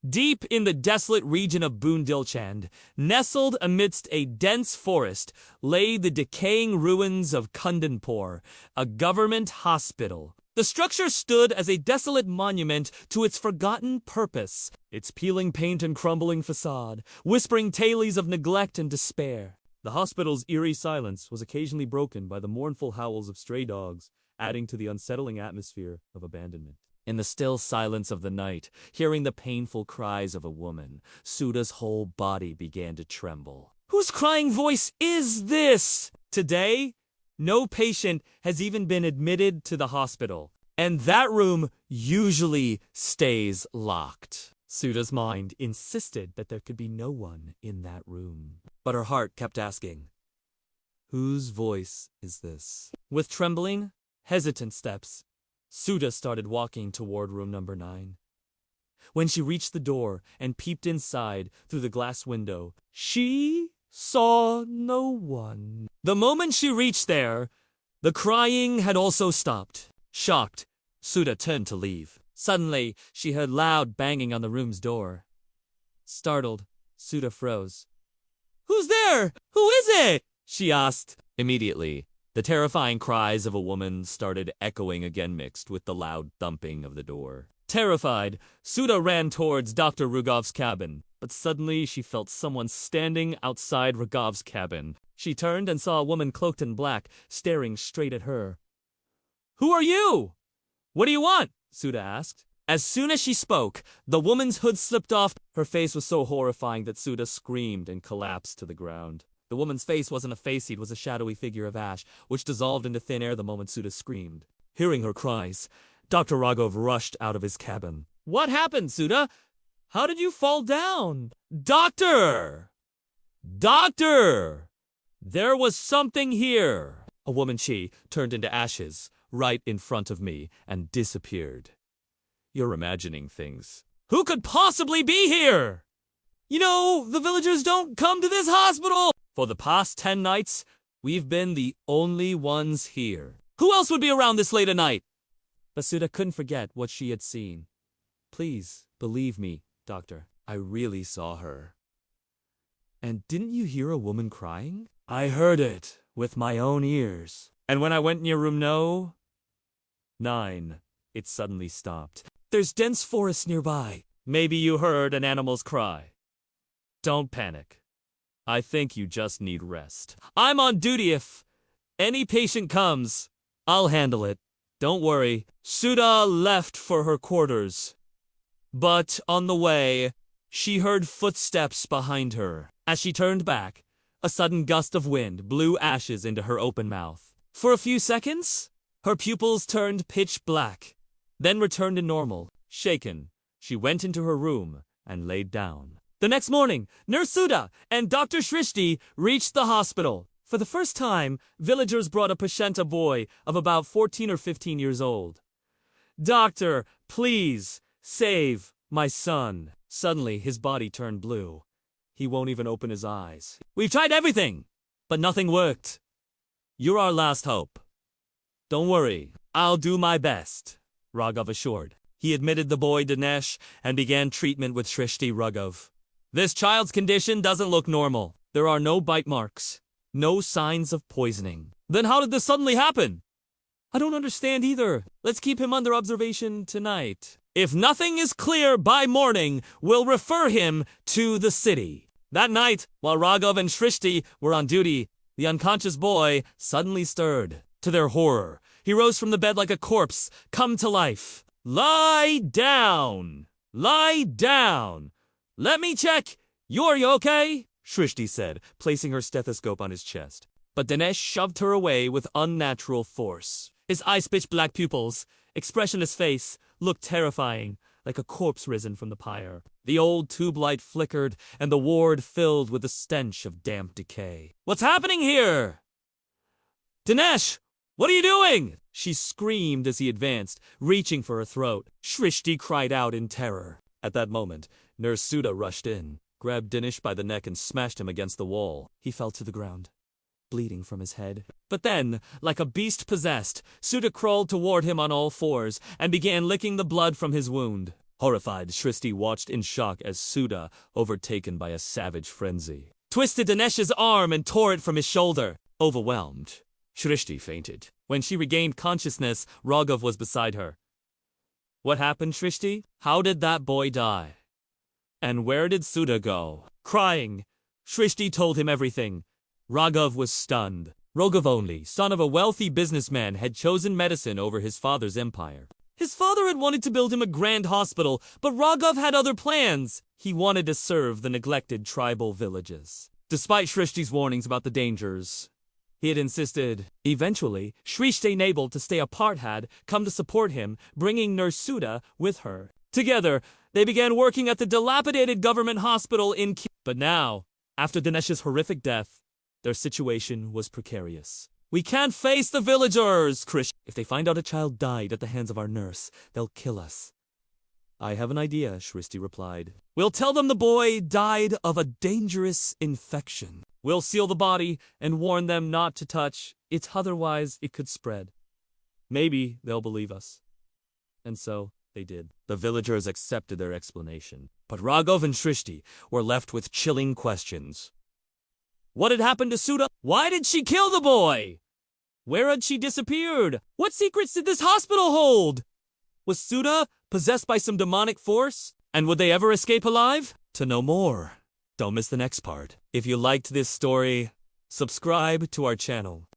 Deep in the desolate region of Bundelkhand, nestled amidst a dense forest, lay the decaying ruins of Kundanpur, a government hospital. The structure stood as a desolate monument to its forgotten purpose, its peeling paint and crumbling facade, whispering tales of neglect and despair. The hospital's eerie silence was occasionally broken by the mournful howls of stray dogs, adding to the unsettling atmosphere of abandonment. In the still silence of the night, hearing the painful cries of a woman, Sudha's whole body began to tremble. Whose crying voice is this? Today, no patient has even been admitted to the hospital, and that room usually stays locked. Sudha's mind insisted that there could be no one in that room. But her heart kept asking, whose voice is this? With trembling, hesitant steps, Sudha started walking toward room number 9. When she reached the door and peeped inside through the glass window, she saw no one. The moment she reached there, the crying had also stopped. Shocked, Sudha turned to leave. Suddenly, she heard loud banging on the room's door. Startled, Sudha froze. "Who's there? Who is it?" she asked. Immediately, the terrifying cries of a woman started echoing again, mixed with the loud thumping of the door. Terrified, Sudha ran towards Dr. Rugov's cabin, but suddenly she felt someone standing outside Rugov's cabin. She turned and saw a woman cloaked in black, staring straight at her. "Who are you? What do you want?" Sudha asked. As soon as she spoke, the woman's hood slipped off. Her face was so horrifying that Sudha screamed and collapsed to the ground. The woman's face wasn't a face, it was a shadowy figure of ash, which dissolved into thin air the moment Sudha screamed. Hearing her cries, Dr. Raghav rushed out of his cabin. "What happened, Sudha? How did you fall down?" "Doctor! Doctor! There was something here." A woman, she turned into ashes right in front of me and disappeared. "You're imagining things. Who could possibly be here?" "You know, the villagers don't come to this hospital." "For the past 10 nights, we've been the only ones here. Who else would be around this late at night?" But Sudha couldn't forget what she had seen. "Please, believe me, doctor. I really saw her." "And didn't you hear a woman crying?" "I heard it with my own ears. And when I went near room 9, it suddenly stopped. There's dense forest nearby. Maybe you heard an animal's cry. Don't panic. I think you just need rest. I'm on duty. If any patient comes, I'll handle it. Don't worry." Sudha left for her quarters. But on the way, she heard footsteps behind her. As she turned back, a sudden gust of wind blew ashes into her open mouth. For a few seconds, her pupils turned pitch black, then returned to normal. Shaken, she went into her room and laid down. The next morning, Nurse Sudha and Dr. Shrishti reached the hospital. For the first time, villagers brought a Pashenta boy of about 14 or 15 years old. "Doctor, please, save my son." Suddenly, his body turned blue. He won't even open his eyes. "We've tried everything, but nothing worked. You're our last hope." "Don't worry, I'll do my best," Raghav assured. He admitted the boy Dinesh and began treatment with Shrishti Raghav. "This child's condition doesn't look normal. There are no bite marks, no signs of poisoning." "Then how did this suddenly happen?" "I don't understand either. Let's keep him under observation tonight. If nothing is clear by morning, we'll refer him to the city." That night, while Raghav and Shrishti were on duty, the unconscious boy suddenly stirred. To their horror, he rose from the bed like a corpse, come to life. "Lie down! Lie down! Let me check. You're okay?" Shrishti said, placing her stethoscope on his chest. But Dinesh shoved her away with unnatural force. His ice-pitch black pupils, expressionless face, looked terrifying, like a corpse risen from the pyre. The old tube light flickered, and the ward filled with the stench of damp decay. "What's happening here?" "Dinesh, what are you doing?" she screamed as he advanced, reaching for her throat. Shrishti cried out in terror. At that moment, Nurse Sudha rushed in, grabbed Dinesh by the neck and smashed him against the wall. He fell to the ground, bleeding from his head. But then, like a beast possessed, Sudha crawled toward him on all fours and began licking the blood from his wound. Horrified, Shristi watched in shock as Suda, overtaken by a savage frenzy, twisted Dinesh's arm and tore it from his shoulder. Overwhelmed, Shristi fainted. When she regained consciousness, Raghav was beside her. What happened, Shristi? How did that boy die? And where did Suda go? Crying, Shristi told him everything. Raghav was stunned. Raghav only, son of a wealthy businessman, had chosen medicine over his father's empire. His father had wanted to build him a grand hospital, but Raghav had other plans. He wanted to serve the neglected tribal villages. Despite Shrishti's warnings about the dangers, he had insisted. Eventually, Shrishti, unable to stay apart, had come to support him, bringing Nurse Suda with her. Together, they began working at the dilapidated government hospital in But now, after Dinesh's horrific death, their situation was precarious. We can't face the villagers, Krish. If they find out a child died at the hands of our nurse, they'll kill us. I have an idea, Shristi replied. We'll tell them the boy died of a dangerous infection. We'll seal the body and warn them not to touch it, otherwise it could spread. Maybe they'll believe us. And so they did. The villagers accepted their explanation, but Raghav and Shristi were left with chilling questions. What had happened to Suda? Why did she kill the boy? Where had she disappeared? What secrets did this hospital hold? Was Suda possessed by some demonic force? And would they ever escape alive? To know more, don't miss the next part. If you liked this story, subscribe to our channel.